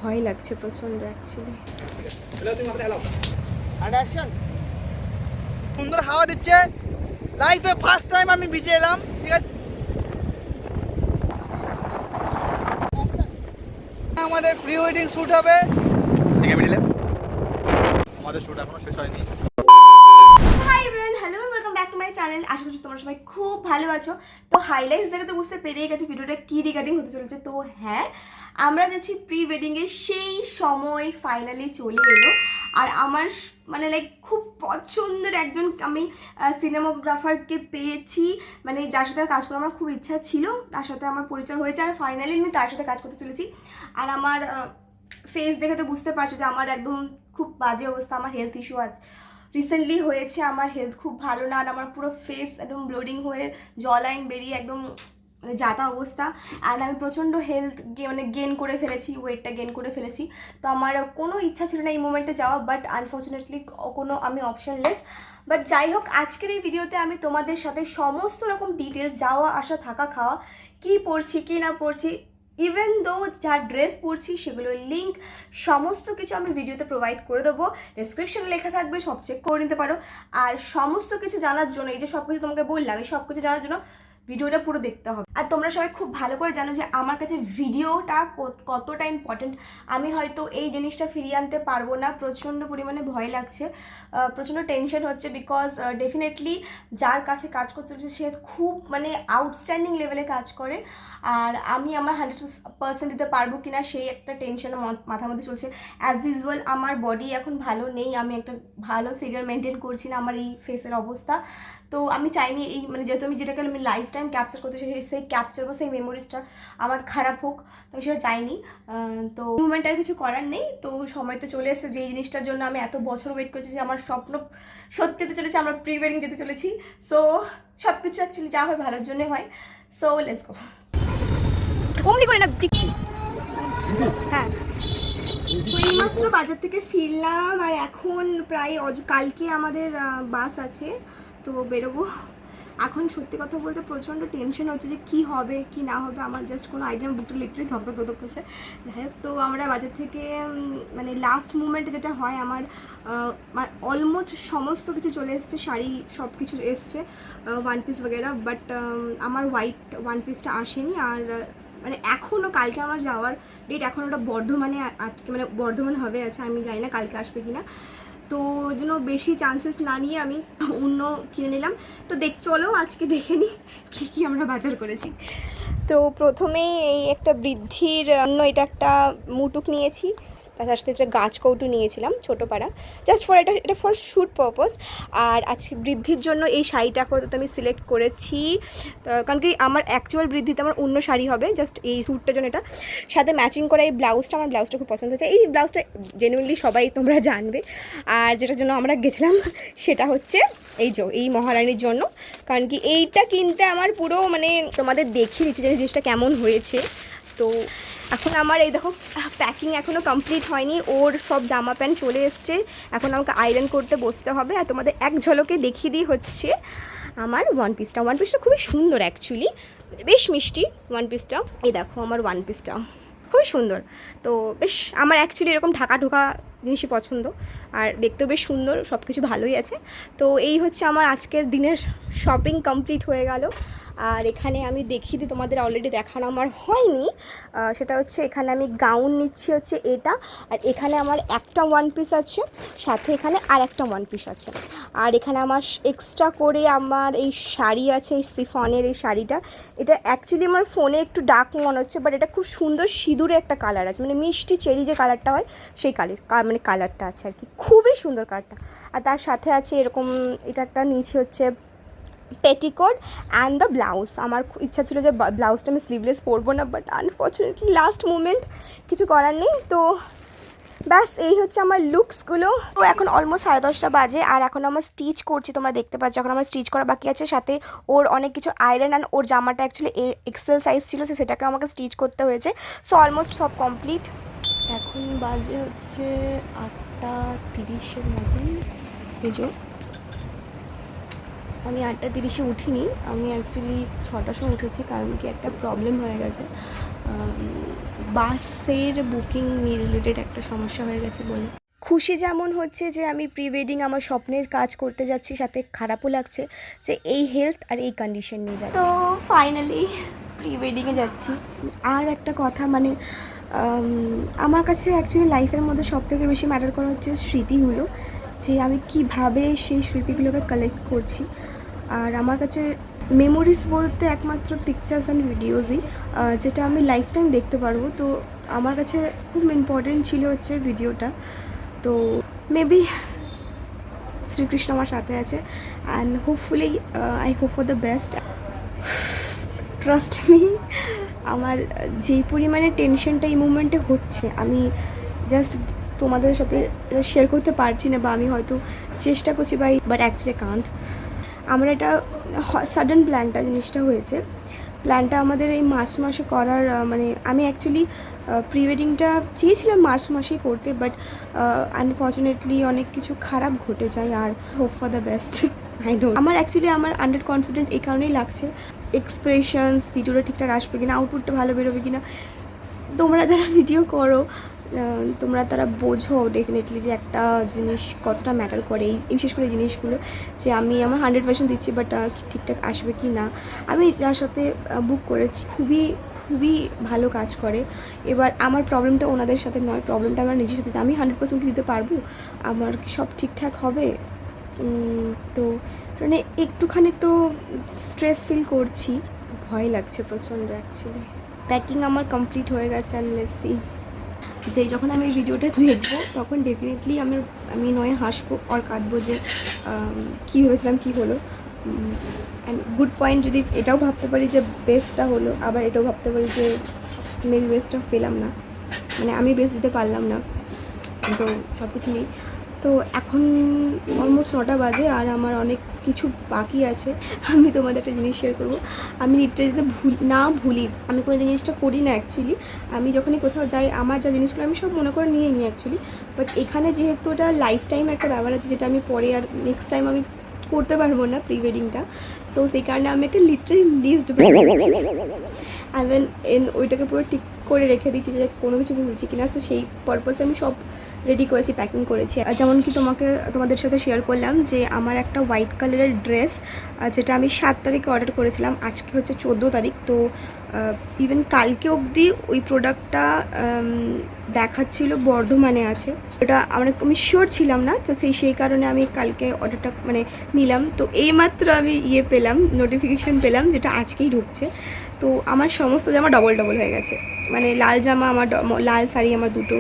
ভয় লাগছে প্রচন্ড অ্যাকচুয়ালি। সুন্দর হাওয়া দিচ্ছে, লাইফে ফার্স্ট টাইম আমি ভিজে এলাম। ঠিক আছে, আমাদের প্রি ওয়েডিং শুট হবে। ঠিক আছে, মিডিলে আমাদের শুট এখনো শেষ হয়নি। Hi everyone, hello and welcome back to my channel. আশা করছি তোমরা সবাই খুব ভালো আছো। তো হাইলাইটস দেখে তো বুঝতে পেরিয়ে গেছে ভিডিওটা কী রিগার্ডিং হতে চলেছে। তো হ্যাঁ, আমরা যাচ্ছি প্রি ওয়েডিংয়ের সেই সময় ফাইনালি চলে এলো। আর আমার মানে লাইক খুব পছন্দের একজন আমি সিনেমাগ্রাফারকে পেয়েছি, মানে যার সাথে কাজ করার আমার খুব ইচ্ছা ছিল। তার সাথে আমার পরিচয় হয়েছে আর ফাইনালি আমি তার সাথে কাজ করতে চলেছি। আর আমার ফেস দেখে তো বুঝতে পারছো যে আমার একদম খুব বাজে অবস্থা, আমার হেলথ ইস্যু আছে রিসেন্টলি হয়েছে, আমার হেলথ খুব ভালো না। আর আমার পুরো ফেস একদম ব্লোডিং হয়ে জ লাইন বেরিয়ে একদম মানে যাতা অবস্থা। অ্যান্ড আমি প্রচণ্ড হেলথ মানে গেন করে ফেলেছি, ওয়েটটা গেন করে ফেলেছি। তো আমার কোনো ইচ্ছা ছিল না এই মোমেন্টে যাওয়া, বাট আনফর্চুনেটলি কোনো আমি অপশনলেস। বাট যাই হোক, আজকের এই ভিডিওতে আমি তোমাদের সাথে সমস্ত রকম ডিটেলস, যাওয়া আসা থাকা খাওয়া, কী পড়ছি কী না পড়ছি, ইভেন দো যা ড্রেস পরছি সেগুলোর লিঙ্ক সমস্ত কিছু আমি ভিডিওতে প্রোভাইড করে দেবো। ডেসক্রিপশনে লেখা থাকবে, সব চেক করে নিতে পারো। আর সমস্ত কিছু জানার জন্য, এই যে সব কিছু তোমাকে বললাম, এই সব কিছু জানার জন্য ভিডিওটা পুরো দেখতে হবে। আর তোমরা সবাই খুব ভালো করে জানো যে আমার কাছে ভিডিওটা কতটা ইম্পর্টেন্ট। আমি হয়তো এই জিনিসটা ফিরিয়ে আনতে পারবো না, প্রচণ্ড পরিমাণে ভয় লাগছে, প্রচণ্ড টেনশন হচ্ছে। বিকজ ডেফিনেটলি যার কাছে কাজ করতে হচ্ছে সে খুব মানে আউটস্ট্যান্ডিং লেভেলে কাজ করে। আর আমি আমার 100% দিতে পারবো কিনা সেই একটা টেনশনের মাথার মধ্যে চলছে। অ্যাজ ইউজুয়াল আমার বডি এখন ভালো নেই, আমি একটা ভালো ফিগার মেনটেন করছি না, আমার এই ফেসের অবস্থা। তো আমি চাইনি এই মানে যেহেতু আমি যেটাকে আমি লাইফ টাইম ক্যাপচার করতে চাই, সেই ক্যাপচার বা সেই মেমোরিজটা আমার খারাপ হোক, তো আমি সেটা চাইনি। তো মুভমেন্ট আর কিছু করার নেই। তো সময় তো চলে এসেছে যেই জিনিসটার জন্য আমি এত বছর ওয়েট করেছি, যে আমার স্বপ্ন সত্যি হতে চলেছে, আমরা প্রি ওয়েডিং যেতে চলেছি। সো সব কিছু অ্যাকচুয়ালি যা হয় ভালোর জন্যই হয়। So let's go. অমনি করে না টিকি। হ্যাঁ, তো এইমাত্র বাজার থেকে ফিরলাম আর এখন প্রায় কালকে আমাদের বাস আছে, তো বেরোবো। এখন সত্যি কথা বলতে প্রচণ্ড টেনশন হচ্ছে যে কী হবে কি না হবে, আমার জাস্ট কোনো আইডিয়া, বুকটা লিটারালি ধকধক ধকধক করছে। যাই হোক, তো আমরা বাজার থেকে মানে লাস্ট মুমেন্টে যেটা হয়, আমার অলমোস্ট সমস্ত কিছু চলে এসছে, শাড়ি সব কিছু এসছে, ওয়ান পিস বগেরা। বাট আমার হোয়াইট ওয়ান পিসটা আসেনি। আর মানে এখনও কালকে আমার যাওয়ার ডেট, এখন ওটা বর্ধমানে আটকে, মানে বর্ধমান হবে আছে, আমি জানি না কালকে আসবে কি না। তো ওই জন্য বেশি চান্সেস না নিয়ে আমি অন্য কিনে নিলাম। তো চলো আজকে দেখে নিই কী কী আমরা বাজার করেছি। তো প্রথমেই এই একটা বৃদ্ধির জন্য এটা একটা মুটুক নিয়েছি, তার সাথে একটা গাছ কৌটো নিয়েছিলাম ছোটো পাড়া, জাস্ট ফর এটা ফর শ্যুট পারপাস। আর আজকে বৃদ্ধির জন্য এই শাড়িটা তো আমি সিলেক্ট করেছি, কারণ কি আমার অ্যাকচুয়াল বৃদ্ধিতে আমার অন্য শাড়ি হবে, জাস্ট এই শ্যুটটার জন্য এটা। সাথে ম্যাচিং করা এই ব্লাউজটা, আমার ব্লাউজটা খুব পছন্দ হয়েছে। এই ব্লাউজটা জেনুইনলি সবাই তোমরা জানবে। আর যেটার জন্য আমরা গেছিলাম সেটা হচ্ছে এই মহারানীর জন্য, কারণ কি এইটা কিনতে আমার পুরো মানে তোমাদের দেখিয়ে দিচ্ছি যে জিনিসটা কেমন হয়েছে। তো এখন আমার এই দেখো প্যাকিং এখনও কমপ্লিট হয়নি, ওর সব জামা প্যান্ট চলে এসছে, এখন আমাকে আয়রন করতে বসতে হবে। আর তোমাদের এক ঝলকে দেখিয়ে দিই হচ্ছে আমার ওয়ান পিসটা খুবই সুন্দর অ্যাকচুয়ালি, বেশ মিষ্টি ওয়ান পিসটা। এই দেখো আমার ওয়ান পিসটা খুবই সুন্দর। তো বেশ আমার অ্যাকচুয়ালি এরকম ঢাকা ঢোকা জিনিসই পছন্দ, আর দেখতেও বেশ সুন্দর, সব কিছু ভালোই আছে। তো এই হচ্ছে আমার আজকের দিনের শপিং কমপ্লিট হয়ে গেল। আর এখানে আমি দেখিয়ে দিই, তোমাদের অলরেডি দেখানো আমার হয়নি, সেটা হচ্ছে এখানে আমি গাউন নিচ্ছি হচ্ছে এটা। আর এখানে আমার একটা ওয়ান পিস আছে, সাথে এখানে আর একটা ওয়ান পিস আছে। আর এখানে আমার এক্সট্রা করে আমার এই শাড়ি আছে, এই সিফনের এই শাড়িটা। এটা অ্যাকচুয়ালি আমার ফোনে একটু ডার্ক মনে হচ্ছে, বাট এটা খুব সুন্দর সিঁদুরে একটা কালার আছে, মানে মিষ্টি চেরি যে কালারটা হয় সেই মানে কালারটা আছে আর কি, খুবই সুন্দর কালারটা। আর তার সাথে আছে এরকম, এটা একটা নিচে হচ্ছে পেটিকোট অ্যান্ড দ্য ব্লাউজ। আমার ইচ্ছা ছিল যে ব্লাউজটা আমি স্লিভলেস পরবো না, বাট আনফর্চুনেটলি লাস্ট মুমেন্ট, কিছু করার নেই। তো ব্যাস এই হচ্ছে আমার লুকসগুলো। তো এখন অলমোস্ট 10:30 বাজে, আর এখন আমার স্টিচ করছি, তোমরা দেখতে পাচ্ছ এখন আমার স্টিচ করা বাকি আছে। সাথে ওর অনেক কিছু আয়রন, অ্যান্ড ওর জামাটা অ্যাকচুয়ালি এক্সেল সাইজ ছিল, সেটাকে আমাকে স্টিচ করতে হয়েছে। সো অলমোস্ট সব কমপ্লিট। এখন বাজে হচ্ছে 8:30-এর মতন। বুঝো আমি 8:30-এ উঠিনি, আমি অ্যাকচুয়ালি 6টার সময় উঠেছি, কারণ কি একটা প্রবলেম হয়ে গেছে। বাসের বুকিং রিলেটেড একটা সমস্যা হয়ে গেছে বলে। খুশি যেমন হচ্ছে যে আমি প্রি ওয়েডিং আমার স্বপ্নের কাজ করতে যাচ্ছি, সাথে খারাপও লাগছে যে এই হেলথ আর এই কন্ডিশন নিয়ে যাচ্ছি। তো ফাইনালি প্রি ওয়েডিংয়ে যাচ্ছি। আর একটা কথা, মানে আমার কাছে অ্যাকচুয়ালি লাইফের মধ্যে সবথেকে বেশি ম্যাটার করা হচ্ছে স্মৃতিগুলো, যে আমি কিভাবে সেই স্মৃতিগুলোকে কালেক্ট করছি। আর আমার কাছে মেমোরিজ বলতে একমাত্র পিকচার্স অ্যান্ড ভিডিওজই, যেটা আমি লাইফ টাইম দেখতে পারবো। তো আমার কাছে খুব ইম্পর্টেন্ট ছিল হচ্ছে ভিডিওটা। তো মেবি শ্রীকৃষ্ণ আমার সাথে আছে, and hopefully I hope for the best. Trust me, আমার যেই পরিমাণে টেনশনটা এই মুমেন্টে হচ্ছে, আমি জাস্ট তোমাদের সাথে শেয়ার করতে পারছি না, বা আমি হয়তো চেষ্টা করছি বাট অ্যাকচুয়ালি কান্ট। আমরা এটা সাডেন প্ল্যানটা জিনিসটা হয়েছে। প্ল্যানটা আমাদের এই মার্চ মাসে করার, মানে আমি অ্যাকচুয়ালি প্রি ওয়েডিংটা চেয়েছিলাম মার্চ মাসেই করতে, বাট আনফর্চুনেটলি অনেক কিছু খারাপ ঘটে যায়। আর hope for the best. I know আমার অ্যাকচুয়ালি আমার আন্ডার কনফিডেন্ট এই কারণেই লাগছে, এক্সপ্রেশনস ভিডিওটা ঠিকঠাক আসবে কিনা, আউটপুটটা ভালো বেরোবে কিনা। তোমরা যারা ভিডিও করো তোমরা তারা বোঝো ডেফিনেটলি যে একটা জিনিস কতটা ম্যাটার করে, এই বিশেষ করে এই জিনিসগুলো, যে আমি আমার 100% দিচ্ছি বাট ঠিকঠাক আসবে কি না। আমি যার সাথে বুক করেছি খুবই খুবই ভালো কাজ করে। এবার আমার প্রবলেমটা ওনাদের সাথে নয়, প্রবলেমটা আমার নিজের সাথে, আমি 100% দিতে পারবো, আমার কি সব ঠিকঠাক হবে। তো মানে একটুখানি তো স্ট্রেস ফিল করছি, ভয় লাগছে প্রচণ্ড অ্যাকচুয়ালি। প্যাকিং আমার কমপ্লিট হয়ে গেছে, অ্যান্ড লেটস সি যে যখন আমি এই ভিডিওটা দেখবো তখন ডেফিনেটলি আমি নয় হাসবো আর কাঁদবো যে কী ভেবেছিলাম কী হলো। অ্যান্ড গুড পয়েন্ট যদি এটাও ভাবতে পারি যে বেস্টটা হলো, আবার এটাও ভাবতে পারি যে মেবি বেস্টটা পেলাম না, মানে আমি বেস্ট দিতে পারলাম না। তো সব কিছু নেই। তো এখন অলমোস্ট 9টা বাজে, আর আমার অনেক কিছু বাকি আছে। আমি তোমাদের একটা জিনিস শেয়ার করবো, আমি লিটারালি যদি ভুলি, আমি কোনো জিনিসটা করি না অ্যাকচুয়ালি। আমি যখনই কোথাও যাই আমার যা জিনিসগুলো আমি সব মনে করে নিয়ে নিই অ্যাকচুয়ালি, বাট এখানে যেহেতু ওটা লাইফ টাইম একটা ব্যাপার আছে, যেটা আমি পরে আর নেক্সট টাইম আমি করতে পারবো না প্রি ওয়েডিংটা। সো সেই কারণে আমি একটা লিটারালি লিস্ট ওইটাকে পুরো ঠিক করে রেখে দিচ্ছি যে কোনো কিছু ভুলছি কিনা। তো সেই পারপাসে আমি সব রেডি করেছি, প্যাকিং করেছি। যেমন কি তোমাদের সাথে শেয়ার করলাম যে আমার একটা হোয়াইট কালারের ড্রেস, যেটা আমি 7 তারিখে অর্ডার করেছিলাম, আজকে হচ্ছে 14 তারিখ। তো ইভেন কালকে অবধি ওই প্রোডাক্টটা দেখাচ্ছিল বর্ধমানে আছে, ওটা আমি শিওর ছিলাম না। তো সেই কারণে আমি কালকে অর্ডারটা মানে নিলাম। তো এইমাত্র আমি পেলাম, নোটিফিকেশান পেলাম যেটা আজকেই ঢুকছে। তো আমার সমস্ত জামা ডবল হয়ে গেছে, মানে লাল জামা আমার, লাল শাড়ি আমার 2টো,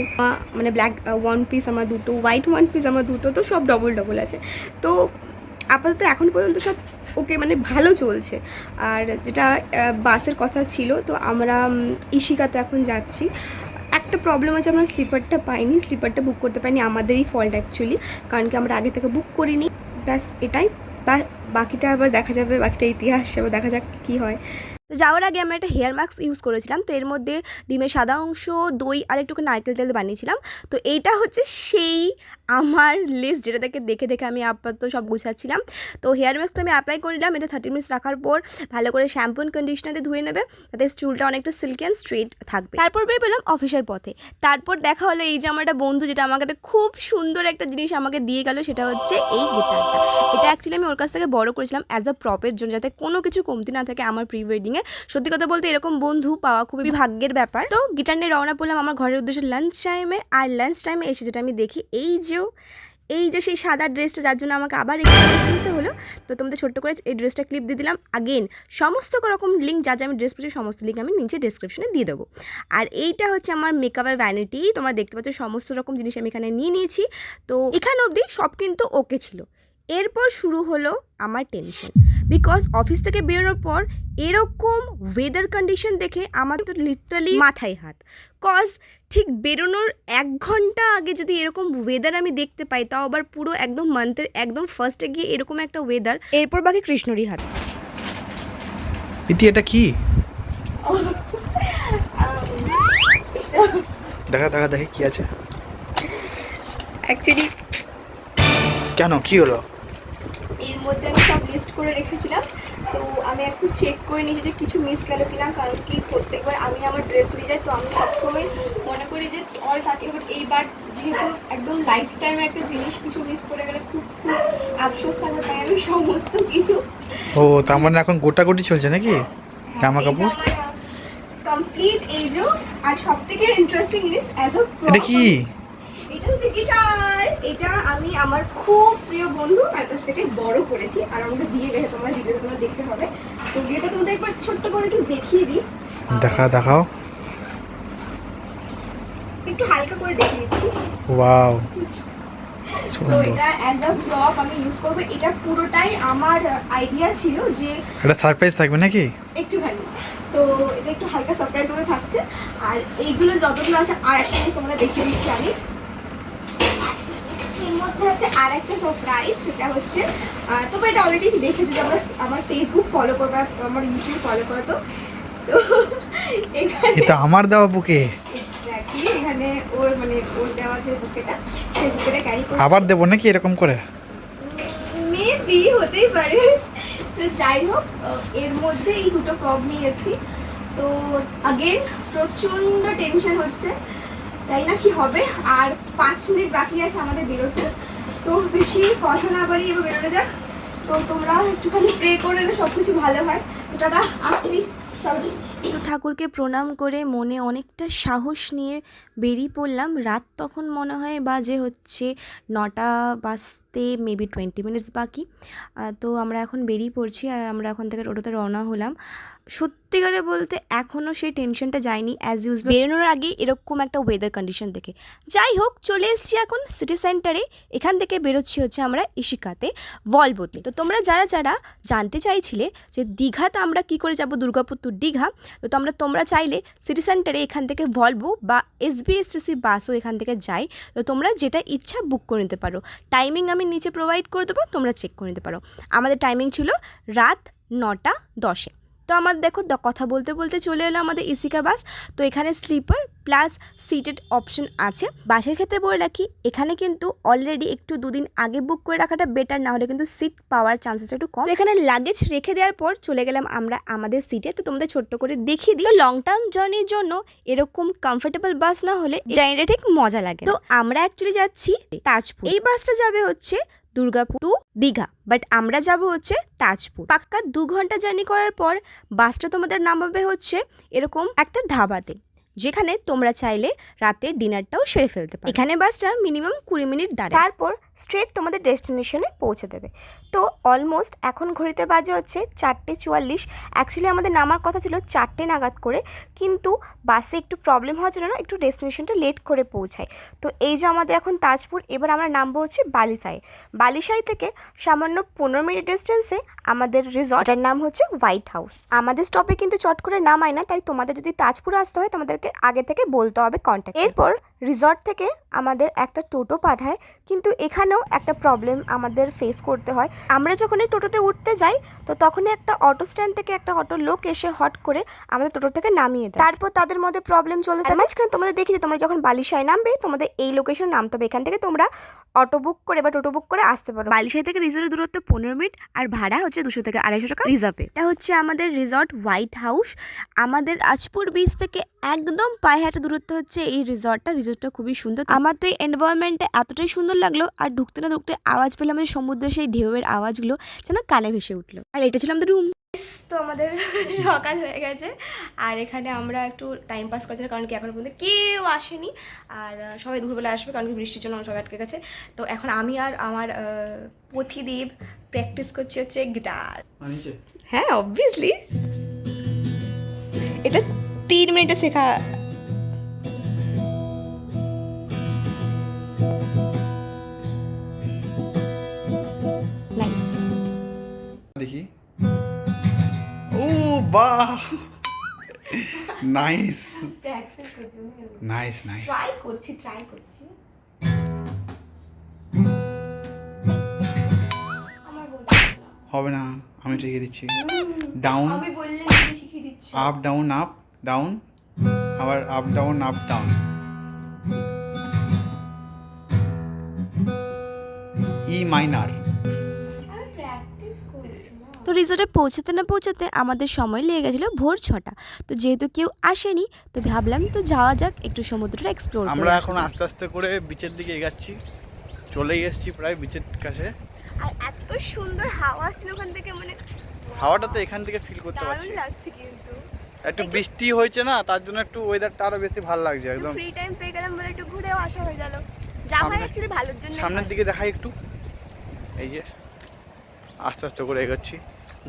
মানে ব্ল্যাক 1 পিস আমার 2টো, হোয়াইট 1 পিস আমার 2টো, তো সব ডবল আছে। তো আপাতত এখন পর্যন্ত সব ওকে, মানে ভালো চলছে। আর যেটা বাসের কথা ছিল, তো আমরা ইশিকাতে এখন যাচ্ছি। একটা প্রবলেম আছে, আমরা স্লিপারটা পাইনি, স্লিপারটা বুক করতে পারিনি, আমাদেরই ফল্ট অ্যাকচুয়ালি, কারণ কি আমরা আগে থেকে বুক করিনি। ব্যাস এটাই, বাকিটা আবার দেখা যাবে, বাকিটা ইতিহাস, এবার দেখা যাক কী হয়। তো যাওয়ার আগে আমি একটা হেয়ার মাস্ক ইউজ করেছিলাম, তো এর মধ্যে ডিমের সাদা অংশ, দই আর একটু নারকেল তেল বানিয়েছিলাম। তো এইটা হচ্ছে সেই আমার লিস্ট, যেটা দেখে আমি আপাতত সব গুছাচ্ছিলাম। তো হেয়ার মাস্কটা আমি অ্যাপ্লাই করে নিলাম, এটা 30 মিনিটস রাখার পর ভালো করে শ্যাম্পু অ্যান্ড কন্ডিশনার দিয়ে ধুয়ে নেবে, যাতে চুলটা অনেকটা সিল্কি অ্যান্ড স্ট্রেট থাকবে। তারপর বের পেলাম অফিসের পথে। তারপর দেখা হলো এই যে আমার একটা বন্ধু, যেটা আমাকে একটা খুব সুন্দর একটা জিনিস আমাকে দিয়ে গেল, সেটা হচ্ছে এই গিটারটা। এটা অ্যাকচুয়ালি আমি ওর কাছ থেকে বড় করেছিলাম অ্যাজ আ প্রপের জন্য, যাতে কোনো কিছু কমতি না থাকে আমার প্রি ওয়েডিংয়ে। সত্যি কথা বলতে এরকম বন্ধু পাওয়া খুবই ভাগ্যের ব্যাপার। তো গিটার নিয়ে রওনা পড়লাম আমার ঘরের উদ্দেশ্যে লাঞ্চ টাইমে। আর লাঞ্চ টাইমে এসে যেটা আমি দেখি, এই যে সেই সাদা ড্রেসটা, যার জন্য আমাকে আবার এক্সট্রা কিনতে হলো। তো তোমাদের ছোট্ট করে এই ড্রেসটা ক্লিপ দিয়ে দিলাম। আগেন সমস্ত রকম লিঙ্ক, যা আমি ড্রেস পরেছি সমস্ত লিঙ্ক আমি নিচে ডেসক্রিপশনে দিয়ে দেবো। আর এইটা হচ্ছে আমার মেকআপের ভ্যানিটি, তোমরা দেখতে পাচ্ছ সমস্ত রকম জিনিস আমি এখানে নিয়ে নিয়েছি। তো এখানে অবধি সব কিন্তু ওকে ছিল। এরপর শুরু হলো আমার টেনশন, বিকজ অফিস থেকে বেরোনোর পর এরকম ওয়েদার কন্ডিশন দেখে আমার তো লিটারালি মাথায় হাত। কজ ঠিক বেরোনোর 1 ঘন্টা আগে যদি এরকম ওয়েদার আমি দেখতে পাই, তাও আবার পুরো একদম মান্থের একদম ফার্স্টে গিয়ে এরকম একটা ওয়েদার, এরপর বাকি কৃষ্ণরই হাত। ইতি এটা কি? দেখি কি আছে অ্যাকচুয়ালি। কেন, কি হলো? এর মধ্যে আমি সব লিস্ট করে রেখেছিলাম, তো আমি একটু চেক করে নিয়েছি যে কিছু মিস গেল কিনা, কারণ কি প্রত্যেকবার আমি আমার ড্রেস নিয়ে যাই, তো আমি সবসময় মনে করি যে অল থাকে, বাট এইবার যেহেতু একদম লাইফ টাইমে একটা জিনিস কিছু মিস করে গেলে খুব খুব আফসোস থাকবে, তাই আমি সমস্ত কিছু ও তার মানে এখন গোটাগুটি চলছে নাকি জামা কাপড়? কমপ্লিট। এই যে আর সবথেকে ইন্টারেস্টিং জিনিস অ্যাজ এটা কি? এটা হচ্ছে গিটার। এটা আমি আমার খুব প্রিয় বন্ধু তার কাছ থেকে বড় করেছি, আর আমাকে দিয়ে গেছে, তোমার ভিডিও তোমরা দেখতে হবে। তো যেটা তোমাদের একবার ছোট্ট করে একটু দেখিয়ে দিই। দেখাও। একটু হালকা করে দেখিয়ে দিচ্ছি। ওয়াও, তো এটা অ্যাজ আ প্রপ আমি ইউজ করবো। এটা পুরোটাই আমার আইডিয়া ছিল যে এটা সারপ্রাইজ থাকবে নাকি? একটুখানি, তো এটা একটু হালকা সারপ্রাইজ ভাবে থাকছে। আর এইগুলো যতগুলো আছে, আর একটা জিনিস তোমরা দেখিয়ে দিচ্ছি আমি। এর মধ্যে আছে আর একটা সারপ্রাইজ, সেটা হচ্ছে তোমরা এটা অলরেডি দেখেছো, যে আমার ফেসবুক ফলো করবে, আমার ইউটিউব ফলো করো। তো এখানে এটা আমার দেওয়া বুকে। এখানে ওর মানে ওর দেওয়া যে বুকেটা, সেই বুকেটা ক্যারি করছি। আবার দেবো নাকি এরকম করে? মেবি হতেই পারে। তো যাই হোক, এর মধ্যে এই দুটো প্রব নিয়েছি। তো আগেন প্রচণ্ড টেনশন হচ্ছে, জানি না কি হবে। আর 5 মিনিট বাকি আছে আমাদের বেরোতে, তো বেশি কথা না বাড়িয়ে এবার বেরোনো যাক। তো তোমরা একটুখানি প্রে করে সব কিছু ভালো হয়। তো টাটা, আসছি, চলো। তো ঠাকুরকে প্রণাম করে মনে অনেকটা সাহস নিয়ে বেরিয়ে পড়লাম। রাত তখন মনে হয় বাজে হচ্ছে 9টা বাজতে মেবি 20 মিনিটস বাকি। তো আমরা এখন বেরিয়ে পড়ছি, আর আমরা এখন থেকে টোটোতে রওনা হলাম। সত্যিকারে বলতে এখনও সেই টেনশনটা যায়নি অ্যাজ ইউজুয়াল বেরোনোর আগে এরকম একটা ওয়েদার কন্ডিশন দেখে। যাই হোক, চলে এসেছি এখন সিটি সেন্টারে। এখান থেকে বেরোচ্ছি হচ্ছে আমরা ইশিকাতে, ভলভোতে। তো তোমরা যারা যারা জানতে চাইছিলে যে দীঘাতে আমরা কি করে যাব, দুর্গাপুর টু দীঘা, তো তোমরা চাইলে সিটি সেন্টারে এখান থেকে ভলভো বা SBSTC বাসও এখান থেকে যায়। তো তোমরা যেটা ইচ্ছা বুক করে নিতে পারো। টাইমিং আমি নিচে প্রোভাইড করে দেবো, তোমরা চেক করে নিতে পারো। আমাদের টাইমিং ছিল রাত 9টা 10-এ। তো আমার দেখো কথা বলতে বলতে চলে এলো আমাদের ইসিকা বাস। তো এখানে স্লিপার প্লাস সিটেড অপশন আছে। বাসের ক্ষেত্রে বলে রাখি, এখানে কিন্তু অলরেডি একটু 2 দিন আগে বুক করে রাখাটা বেটার, না হলে কিন্তু সিট পাওয়ার চান্সেস একটু কম। তো এখানে লাগেজ রেখে দেওয়ার পর চলে গেলাম আমরা আমাদের সিটে। তো তোমাদের ছোট্ট করে দেখিয়ে দিই, লং টার্ম জার্নির জন্য এরকম কমফোর্টেবল বাস না হলে জার্নিটা ঠিক মজা লাগে। তো আমরা অ্যাকচুয়ালি যাচ্ছি তাজপুর। এই বাসটা যাবে হচ্ছে দুর্গাপুর টু দীঘা, বাট আমরা যাব হচ্ছে তাজপুর। পাক্কা 2 ঘন্টা জার্নি করার পর বাসটা তোমাদের নামাবে হচ্ছে এরকম একটা ধাবাতে, যেখানে তোমরা চাইলে রাতে ডিনারটাও সেরে ফেলতে পারো। এখানে বাসটা মিনিমাম 20 মিনিট দাঁড়ায়, তারপর স্ট্রেট তোমাদের ডেস্টিনেশনে পৌঁছে দেবে। তো অলমোস্ট এখন ঘড়িতে বাজে হচ্ছে 4:44। অ্যাকচুয়ালি আমাদের নামার কথা ছিল 4টে নাগাদ করে, কিন্তু বাসে একটু প্রবলেম হওয়ার জন্য একটু ডেস্টিনেশনটা লেট করে পৌঁছায়। তো এই যে আমাদের এখন তাজপুর, এবার আমরা নামবো হচ্ছে বালিসাই। বালিসাই থেকে সামান্য 15 মিনিট ডিস্টেন্সে আমাদের রিসর্ট, যার নাম হচ্ছে হোয়াইট হাউস। আমাদের স্টপে কিন্তু চট করে নামায় না, তাই তোমাদের যদি তাজপুর আসতে হয় তোমাদেরকে আগে থেকে বলতে হবে কন্ট্যাক্ট। এরপর রিসর্ট থেকে আমাদের একটা টোটো পাঠায়, কিন্তু এখানেও একটা প্রবলেম আমাদের ফেস করতে হয়। আমরা যখন এই টোটোতে উঠতে যাই, তো তখনই একটা অটো স্ট্যান্ড থেকে একটা অটো লোক এসে হট করে আমাদের টোটো থেকে নামিয়ে দেয়। তারপর তাদের মধ্যে প্রবলেম চলতে থাকে। মাঝখানে তোমাদের দেখি যে তোমরা যখন বালিশায় নামবে, তোমাদের এই লোকেশন নামতে হবে। এখান থেকে তোমরা অটো বুক করে বা টোটো বুক করে আসতে পারো। বালিশাই থেকে রিসর্টের দূরত্ব 15 মিনিট, আর ভাড়া হচ্ছে 200 থেকে 250 টাকা রিজার্ভে। এটা হচ্ছে আমাদের রিসর্ট হোয়াইট হাউস। আমাদের আজপুর বিচ থেকে একদম পায়ে হাঁটা দূরত্ব হচ্ছে এই রিসর্টটা খুবই সুন্দর। আমার তো এই এনভায়রনমেন্টটা এতটাই সুন্দর লাগলো, আর ঢুকতে না ঢুকতে আওয়াজ পেলাম যে সমুদ্রের সেই ঢেউয়ের আওয়াজগুলো যেন কানে ভেসে উঠলো। আর এটা ছিল আমাদের রুম। তো আমাদের সকাল হয়ে গেছে, আর এখানে আমরা একটু টাইম পাস করছি, কারণ কি এখনো পর্যন্ত কেউ আসেনি, আর সবাই দুপুরবেলা আসবে, কারণ কি বৃষ্টির জন্য সবাই আটকে গেছে। তো এখন আমি আর আমার পথিদেব প্র্যাকটিস করছি হচ্ছে গিটার। হ্যাঁ, অবভিয়াসলি এটা 3 মিনিটে শেখা। দেখি। ও বাহ, নাইস প্র্যাকটিস করছি, নাইস নাইস। ট্রাই করছি। আমার বলতে হবে না, আমি শিখিয়ে দিচ্ছি। ডাউন আমি বললে তুমি শিখিয়ে দিচ্ছ। আপ ডাউন আপ ডাউন, আবার আপ ডাউন আপ ডাউন। ই মাইনার। আমি প্র্যাকটিস করছি না। তো রিসর্টে পৌঁছাতে না পৌঁছাতে আমাদের সময় লেগে গেছিলো ভোর 6টা। তো যেহেতু কেউ আসেনি তো ভাবলাম তো যাওয়া যাক একটু সমুদ্রটা এক্সপ্লোর আমরা এখন আস্তে আস্তে করে বিচের দিকে এগাচ্ছি, চলেই এসেছি প্রায় বিচের কাছে। আর এত সুন্দর হাওয়া ছিল ওখান থেকে, মানে হাওয়াটা তো এখান থেকে ফিল করতে পারছি। দারুণ লাগছে কিন্তু। একটু বৃষ্টি হয়েছে না, তার জন্য একটু ওয়েদারটা আরো বেশি ভালো লাগছে একদম। ফ্রি টাইম পেয়ে গেলাম বলে একটু ঘুরেও আসা হয়ে গেল। যাওয়ার অ্যাকচুয়ালি ভালোর জন্য। সামনের দিকে দেখাই একটু, এই যে আস্তে আস্তে করে এগোচ্ছি।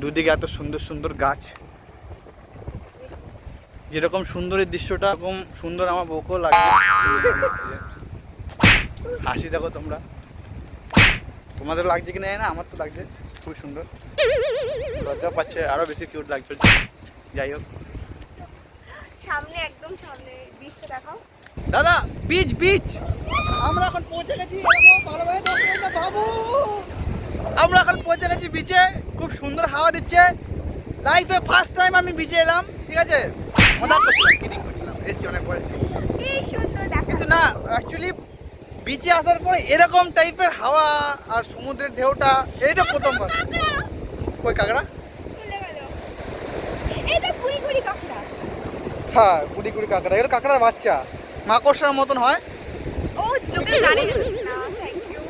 দুদিকে এত সুন্দর সুন্দর গাছ, যেরকম সুন্দর এই দৃশ্যটা এরকম সুন্দর আমার বউকেও লাগবে। হাসি দেখো তোমরা, তোমাদের লাগছে কিনা জানি না, আমার তো লাগছে খুব সুন্দর। লজ্জা পাচ্ছে, আরো বেশি কিউট লাগছে। যাই হোক, সামনে একদম সামনে দৃশ্য দেখাও দাদা। বিচ বিচ আমরা এখন পৌঁছে গেছি। বাবু আমরা এখন পৌঁছে গেছি বিচে। খুব সুন্দর হাওয়া দিচ্ছে। লাইফে ফার্স্ট টাইম আমি বিচে এলাম, ঠিক আছে? মজা করছিলাম, কিডিং করছিলাম, এসছি অনেক পরে। কি সুন্দর দেখা। কিন্তু না, অ্যাকচুয়ালি বিচে আসার পরে এরকম টাইপের হাওয়া আর সমুদ্রের ঢেউটা এইটা প্রথমবার। কই কাঁকড়া? চলে গেল। এই তো কুড়ি কুড়ি কাঁকড়া। হ্যাঁ, কুড়ি কুড়ি কাঁকড়া। এগুলো কাঁকড়ার বাচ্চা, মাকড়সার মতন হয়। ও লোকে জানে না। Thank you.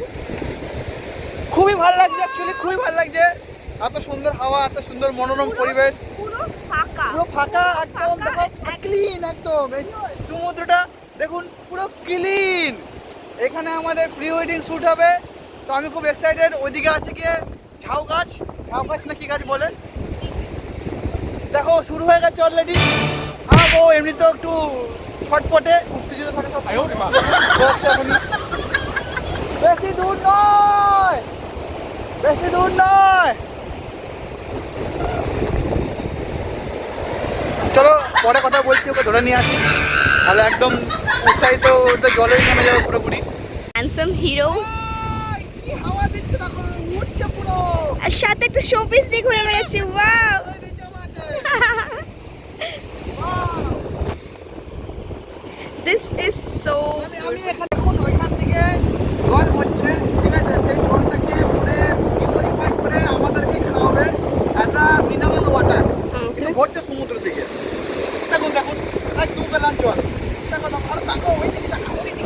খুবই ভালো লাগছে, অ্যাকচুয়ালি খুবই ভালো লাগছে। এত সুন্দর হাওয়া, এত সুন্দর মনোরম পরিবেশ। পুরো ফাঁকা, পুরো ফাঁকা একদম। দেখো ক্লিন একদম। এই সমুদ্রটা দেখুন পুরো ক্লিন। এখানে আমাদের প্রি ওয়েডিং শ্যুট হবে, তো আমি খুব এক্সাইটেড। ওইদিকে আছে গিয়ে ঝাউ গাছ, ঝাউ গাছ না কি গাছ বলে, দেখো শুরু হয়ে গেছে অলরেডি। আমার বউ এমনি তো একটু ছটপটে, উত্তেজিত থাকে সব। বেশি দূর নয়, বেশি দূর নয়। চলো পরে কথা বলছি, ওকে ধরে নিয়ে আসি, তাহলে একদম উৎসাহিত জলে নেমে যাবে পুরোপুরি। হ্যান্ডসাম হিরো কি হাওয়া দিচ্ছে দেখো, উঠছে পুরো। আর সাথে একটা শোপিস দিয়ে ঘুরে বেড়াচ্ছে। Wow, this is so. আমি এখানে দেখুন ওইখান থেকে জল হচ্ছে, ঠিক আছে? সেই জলটাকে পুরো পিউরিফাই করে আমাদেরকে খাওয়াবে অ্যাজ আ মিনারেল ওয়াটার। কিন্তু ভরছে সমুদ্র থেকে। দেখুন দেখুন, এক দু গ্যালন জল। দেখো দেখো, আর দেখো ওই দিকে দেখো, ওই দিকে।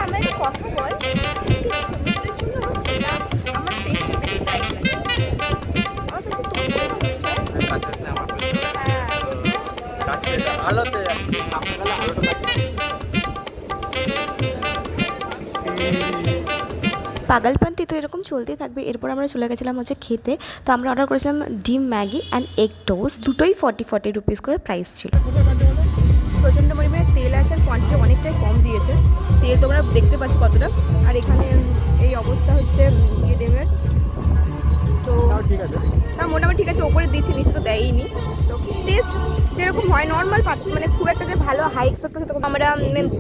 আমরা একটা কথা বল, সমুদ্রের জন্য হচ্ছে না আমার ফেসটা বেশি ব্রাইট লাগে। আমার কাছে তোর আলোতে সামনে গেলে আলোটা থাকে। পাগলপান্তি তো এরকম চলতেই থাকবে। এরপর আমরা চলে গেছিলাম হচ্ছে খেতে। তো আমরা অর্ডার করেছিলাম ডিম ম্যাগি অ্যান্ড এগ টোস্ট, দুটোই 40 রুপিস করে প্রাইস ছিল। প্রচণ্ড পরিমাণে তেল আছে আর কোয়ান্টিটি অনেকটাই কম দিয়েছে। তেল তোমরা দেখতে পাচ্ছ কতটা। আর এখানে এই অবস্থা হচ্ছে ডিমের। তো ঠিক আছে, না মোটামুটি ঠিক আছে, ওপরে দিচ্ছে, নিচে তো দেয়নি। তো টেস্ট যেরকম হয় নর্মাল পাচ্ছি, মানে খুব একটা যে ভালো হাই এক্সপেক্ট করতে। আমরা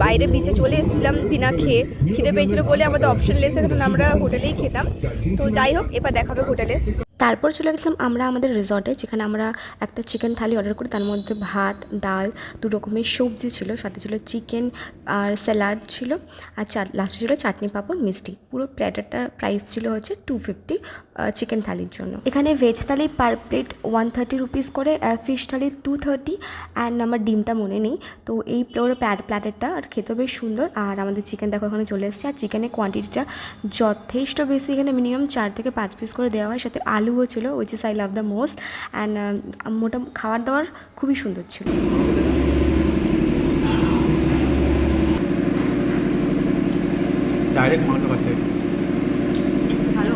বাইরে বিচে চলে এসেছিলাম বিনা খেয়ে, খিদে পেয়েছিল বলে আমাদের অপশন লেস, এখন আমরা হোটেলেই খেতাম। তো যাই হোক, এবার দেখাবে হোটেলে। তারপর চলে গেছিলাম আমরা আমাদের রিসর্টে, যেখানে আমরা একটা চিকেন থালি অর্ডার করি। তার মধ্যে ভাত, ডাল, 2 রকমের সবজি ছিল, সাথে ছিল চিকেন আর স্যালাড ছিল, আর লাস্টে ছিল চাটনি, পাঁপড়, মিষ্টি। পুরো প্ল্যাটারটার প্রাইস ছিল হচ্ছে 250 চিকেন থালির জন্য। এখানে ভেজ থালি পার প্লেট 130 রুপিস করে, ফিশ থালি 230, অ্যান্ড আমার ডিমটা মনে নেই। তো এই পুরো প্ল্যাটারটা আর খেতে বেশ সুন্দর। আর আমাদের চিকেন দেখো এখানে চলে এসেছে। আর চিকেনের কোয়ান্টিটিটা যথেষ্ট বেশি, এখানে মিনিমাম 4 থেকে 5 পিস করে দেওয়া হয়, সাথে আলুও ছিল, which is I love the most. And মোটামুটি খাবার দাবার খুবই সুন্দর ছিল। ডাইরেক্ট মাংস খাচ্ছে। ভালো।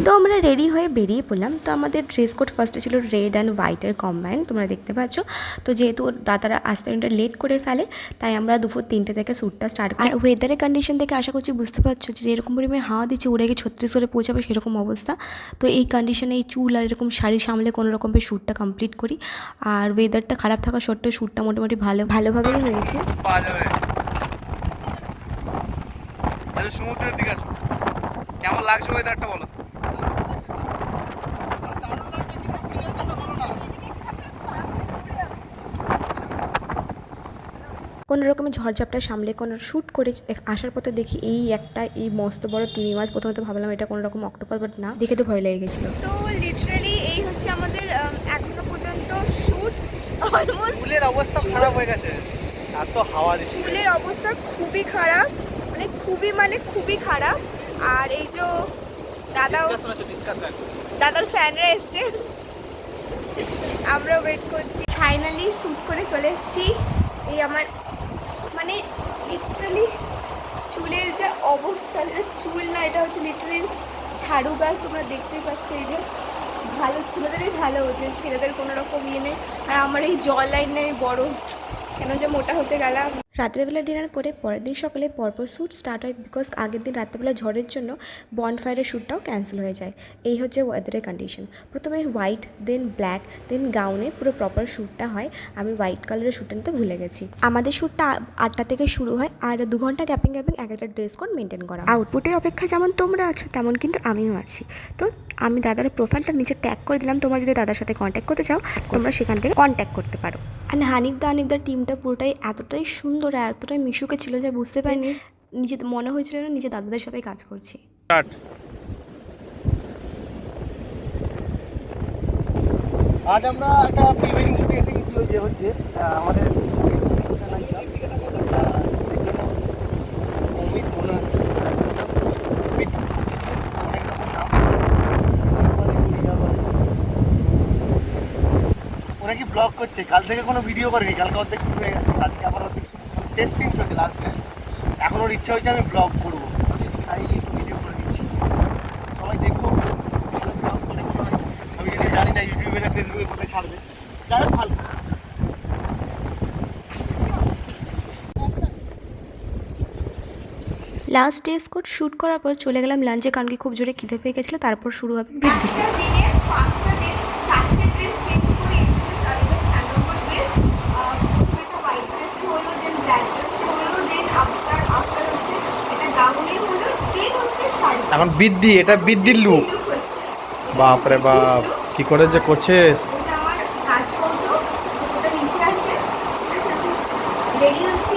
তো আমরা রেডি হয়ে বেরিয়ে পড়লাম। তো আমাদের ড্রেস কোড ফার্স্টে ছিল রেড অ্যান্ড হোয়াইটের কম্বাইন, তোমরা দেখতে পাচ্ছ। তো যেহেতু দাদারা আসতে লেট করে ফেলে, তাই আমরা দুপুর 3টে থেকে শ্যুটটা স্টার্ট করি। আর ওয়েদারের কন্ডিশন থেকে আশা করছি বুঝতে পারছো যে এরকম পরিমাণে হাওয়া দিচ্ছে, উড়ে গিয়ে 36 পৌঁছাবে সেরকম অবস্থা। তো এই কন্ডিশনে এই চুল আর এরকম শাড়ি সামলে কোনো রকমের শ্যুটটা কমপ্লিট করি। আর ওয়েদারটা খারাপ থাকা সত্ত্বেও শ্যুটটা মোটামুটি ভালোভাবেই হয়েছে। পাওয়া যাবে। আচ্ছা, সমুদ্রের দিকে আসো, কেমন লাগছে ওয়েদারটা বলো? দারুণ লাগছে, কিন্তু ফিলের জন্য ভালো না। কোনো রকমের ঝড়ঝাপটা সামলে কোনো শ্যুট করে আসার পথে দেখি এই মস্ত বড় তিমি মাছ। প্রথমে তো ভাবলাম এটা কোনো রকম অক্টোপাস, বাট না, দেখে তো ভয় লেগে গেছিলো। তো লিটারালি এই হচ্ছে আমাদের এখনো পর্যন্ত শ্যুট। অলমোস্ট ফুলের অবস্থা খারাপ হয়ে গেছে, এত হাওয়া দিচ্ছে। ফুলের অবস্থা খুবই খারাপ, মানে খুবই খারাপ। আর এই যে দাদার ফ্যানরা এসছে, আমরা ওয়েট করছি। ফাইনালি শ্যুট করে চলে এসেছি। এই আমার মানে লিটারালি চুলের যে অবস্থা, যেটা চুল না, এটা হচ্ছে লিটারালি ঝাড়ু গাছ। তোমরা দেখতেই পাচ্ছ, এই যে ভালো ছেলেদেরই ভালো হচ্ছে, ছেলেদের কোনো রকম ইয়ে নেই। আর আমার এই জল লাইন নেই বড়, কেন যে মোটা হতে গেলাম। রাত্রেবেলা ডিনার করে পরের দিন সকালে পরপর শ্যুট স্টার্ট হয়, বিকজ আগের দিন রাত্রেবেলা ঝড়ের জন্য বনফায়ারের শ্যুটটাও ক্যান্সেল হয়ে যায়। এই হচ্ছে ওয়েদারের কন্ডিশন। প্রথমে হোয়াইট, দেন ব্ল্যাক, দেন গাউনে পুরো প্রপার শ্যুটটা হয়। আমি হোয়াইট কালারের শ্যুটটা নিতে ভুলে গেছি। আমাদের শ্যুটটা 8টা থেকে শুরু হয়, আর 2 ঘন্টা গ্যাপিং এক একটা ড্রেস কোড মেনটেন করা। আউটপুটের অপেক্ষা যেমন তোমরা আছো, তেমন কিন্তু আমিও আছি। তো আমি দাদার প্রোফাইলটা নিচে ট্যাগ করে দিলাম, তোমরা যদি দাদার সাথে কন্ট্যাক্ট করতে চাও তোমরা সেখান থেকে কন্ট্যাক্ট করতে পারো। অ্যান্ড হানিফদার টিমটা পুরোটাই এতটাই সুন্দর আর এতটাই মিশুকে ছিল যে বুঝতে পারিনি, নিজে মনে হয়েছিল না নিজে দাদাদের সাথে কাজ করছি। আজ আমরা একটা প্রি ওয়েডিং শুটে এসে গেছি, ওই যে হচ্ছে আমাদের অমিত মনে হচ্ছে ওরা কি ব্লগ করছে, কাল থেকে কোনো ভিডিও করেনি, কালকে অর্ধেক শুট হয়ে গেছে, আজকে আবার অর্ধেক শুট শেষ সিন চলছে, লাস্ট এখন ওর ইচ্ছা হয়েছে আমি ব্লগ করবো, তাই একটু ভিডিও করে দিচ্ছি, সবাই দেখো ভালো ব্লগ করে মনে হয়। আমি যদি জানি না ইউটিউবে না ফেসবুকে কোথায় ছাড়বে, যাই হোক ভালো। লাস্ট ডে স্কোর শ্যুট করার পর চলে গেলাম লাঞ্চে, কারণ কি খুব জোরে খিদে পেয়ে গেছিলো। তারপর শুরু হবে বৃদ্ধি। একটা দিনে 5টা ডে 4টে ড্রেস চেঞ্জ করে, এটা 4 নম্বর ড্রেস। একটা হোয়াইট ড্রেস হলো, দেন ব্ল্যাক ড্রেস হলো, দেন আফটার হচ্ছে এটা গাউনে হলো, দেন হচ্ছে শাড়ি। এখন বৃদ্ধি, এটা বৃদ্ধির লুক। বাপ রে বাপ, কি করে যে করছিস। এটা আমার কাজ করতো, ওটা নিচে আছে, রেডি হচ্ছে।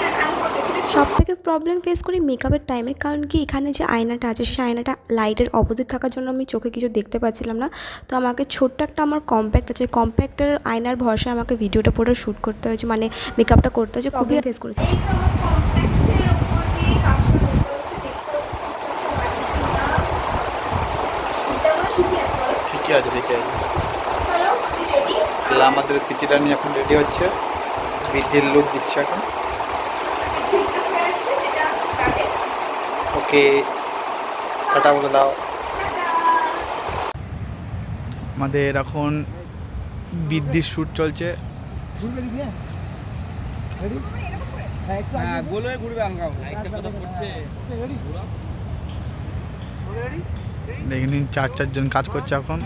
সব থেকে প্রবলেম ফেস করি মেকআপের টাইমে, কারণ কি এখানে যে আয়নাটা আছে সেই আয়নাটা লাইটের অপোজিট থাকার জন্য আমি চোখে কিছু দেখতে পাচ্ছিলাম না। তো আমাকে ছোট্ট একটা আমার কম্প্যাক্ট আছে, কম্প্যাক্টের আয়নার ভরসায় আমাকে ভিডিওটা পুরো শ্যুট করতে হয়েছে, মানে মেকআপটা করতে হয়েছে, খুবই ফেস করেছি। ঠিকই আছে, ঠিকই আছে। তাহলে আমাদের পিচিরানি এখন রেডি হচ্ছে, বৃদ্ধির লুক দিচ্ছে এখন। ওকে, টাটা বলে দাও। আমাদের এখন বৃদ্ধির শ্যুট চলছে। দেখে নিন 4 কাজ করছে এখন।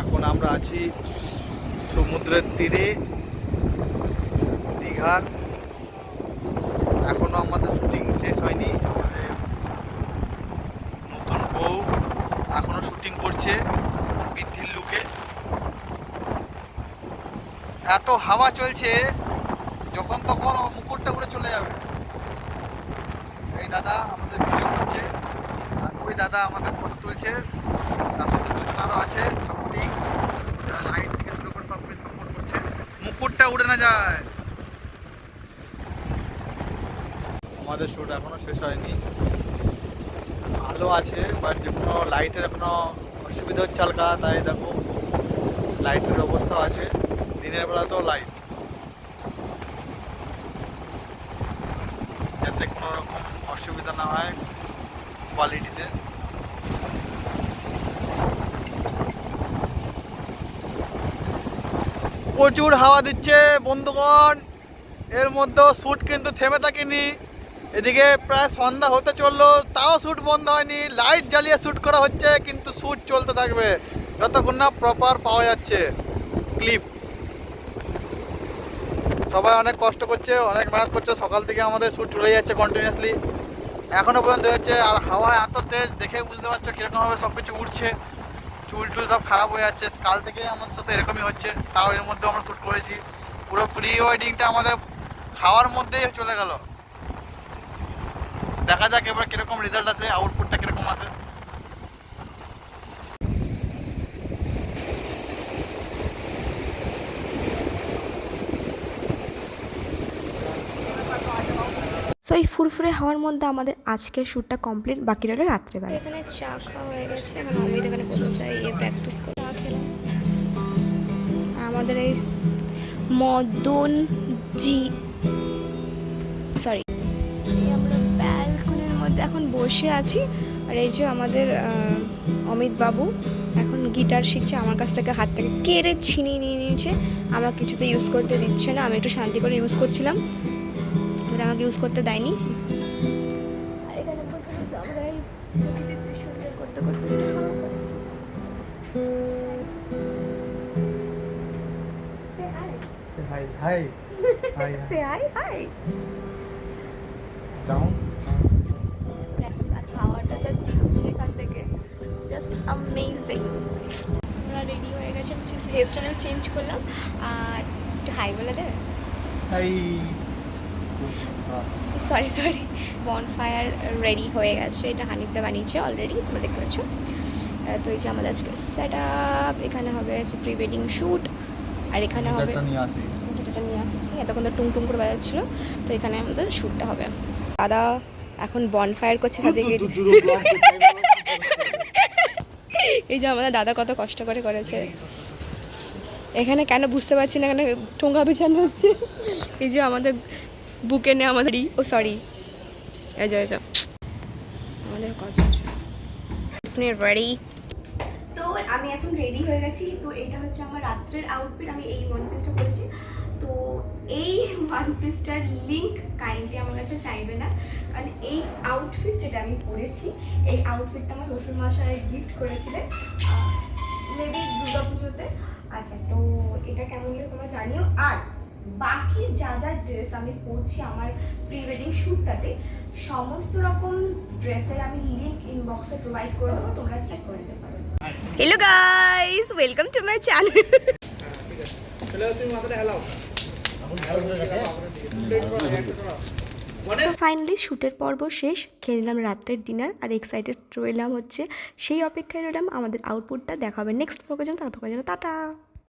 এখন আমরা আছি সমুদ্রের তীরে, দীঘার। এখনো আমাদের শুটিং শেষ হয়নি। আমাদের নতুন বউ এখনো শুটিং করছে বৃদ্ধির লুকে। এত হাওয়া চলছে, যখন তখন মুকুটটা উড়ে চলে যাবে। এই দাদা আমাদের ভিডিও করছে, আর ওই দাদা আমাদের ফটো তুলছে, তার সাথে 2জন আরও আছে সাপোর্টিং, লাইট থেকে শুরু করে সব কিছু সাপোর্ট করছে, মুকুটটা উড়ে না যায়। আমাদের শ্যুট এখনো শেষ হয়নি, আলো আছে বাট যে কোনো লাইটের এখনো অসুবিধা হচ্ছে হালকা, তাই দেখো লাইটের অবস্থা আছে। দিনের বেলা তো লাইট, যাতে কোনো রকম অসুবিধা না হয় কোয়ালিটিতে। প্রচুর হাওয়া দিচ্ছে বন্ধুগণ, এর মধ্যেও শ্যুট কিন্তু থেমে থাকেনি। এদিকে প্রায় সন্ধ্যা হতে চললো, তাও শ্যুট বন্ধ হয়নি। লাইট জ্বালিয়ে শ্যুট করা হচ্ছে, কিন্তু শ্যুট চলতে থাকবে যতক্ষণ না প্রপার পাওয়া যাচ্ছে ক্লিপ। সবাই অনেক কষ্ট করছে, অনেক মেহনত করছে, সকাল থেকে আমাদের শ্যুট চলে যাচ্ছে কন্টিনিউয়াসলি, এখনও পর্যন্ত হচ্ছে। আর হাওয়া এত তেজ, দেখে বুঝতে পারছো কীরকমভাবে সব কিছু উঠছে, চুল টুল সব খারাপ হয়ে যাচ্ছে। কাল থেকে আমাদের সাথে এরকমই হচ্ছে, তাও এর মধ্যে আমরা শ্যুট করেছি। পুরো প্রি ওয়েডিংটা আমাদের হাওয়ার মধ্যেই চলে গেল। দেখা যাক এবার কিরকম রেজাল্ট আসে, আউটপুটটা কিরকম আসে। সো এই ফুরফুরে হাওয়ার মধ্যে আমাদের আজকের শ্যুটটা কমপ্লিট, বাকি রইল রাত্রেবেলা। এখানে চা খাওয়া হয়ে গেছে, এখন অমিত এখানে বসে প্র্যাকটিস করে চা খেলাম। আমাদের এই মদন জি সরি আমরা ব্যালকনির মধ্যে এখন বসে আছি। আর এই যে আমাদের অমিত বাবু এখন গিটার শিখছে, আমার কাছ থেকে হাত থেকে কেড়ে ছিনিয়ে নিয়ে নিয়েছে। আমার কিছুতে ইউজ করতে দিচ্ছে না, আমি একটু শান্তি করে ইউজ করছিলাম, এবার আমাকে ইউজ করতে দেয়নি। আর এখানে বসে বসে আমরা এই প্রকৃতির দৃশ্য enjoy করতে করতে খাওয়া করছি। Hi hi hi Say hi, hi. Down. আর খাওয়াটা যা দিচ্ছে এখান থেকে জাস্ট অ্যামেজিং। আমরা রেডি হয়ে গেছি, হেয়ার স্টাইল চেঞ্জ করলাম। আর একটু হাই বলে দেবে? হাই। সরি বনফায়ার রেডি হয়ে গেছে, এটা হানিফদা বানিয়েছে অলরেডি, তোমরা দেখতে পাচ্ছ। তো এই যে আমাদের আজকে সেট আপ, এখানে হবে হচ্ছে প্রি ওয়েডিং শ্যুট, আর এখানে হবে নিয়ে আসি, যেটা নিয়ে আসছি, এতক্ষণ তো টুং করে বাজাচ্ছিলো। তো এখানে আমাদের শ্যুটটা হবে। দাদা এখন বনফায়ার করছে সাথে। এই যে আমাদের দাদা কত কষ্ট করে করেছে। এখানে কেন বুঝতে পারছি না, এখানে ঠোঙ্গা বিছানো হচ্ছে। এই যে আমাদের বুকে নিয়ে আমাদের সরি এই যে আমাদের কত রেডি। তো আমি এখন রেডি হয়ে গেছি। তো এটা হচ্ছে আমার রাত্রের আউটফিট, আমি এই ওয়ান পিসটা পরেছি। তো এই ওয়ান পিসটার লিঙ্ক কাইন্ডলি আমার কাছে চাইবে না, কারণ এই আউটফিট যেটা আমি পরেছি, এই আউটফিটটা আমার শ্বশুর মশাই গিফট করেছিলেন মেবি দুর্গা পুজোতে। আচ্ছা, তো এটা কেমন লাগে তোমরা জানিও। আর বাকি যা যা ড্রেস আমি পরছি আমার প্রি ওয়েডিং শ্যুটটাতে, সমস্ত রকম ড্রেসের আমি লিঙ্ক ইনবক্সে প্রোভাইড করে দেবো, তোমরা চেক করে নিতে পারো। Hello guys, welcome to my channel. তো ফাইনালি শ্যুটের পর্ব শেষ, খেয়ে নিলাম রাত্রের ডিনার, আর এক্সাইটেড রইলাম হচ্ছে, সেই অপেক্ষায় রইলাম আমাদের আউটপুটটা দেখা হবে নেক্সট পর্যন্ত। ততক্ষণ জন্য টাটা।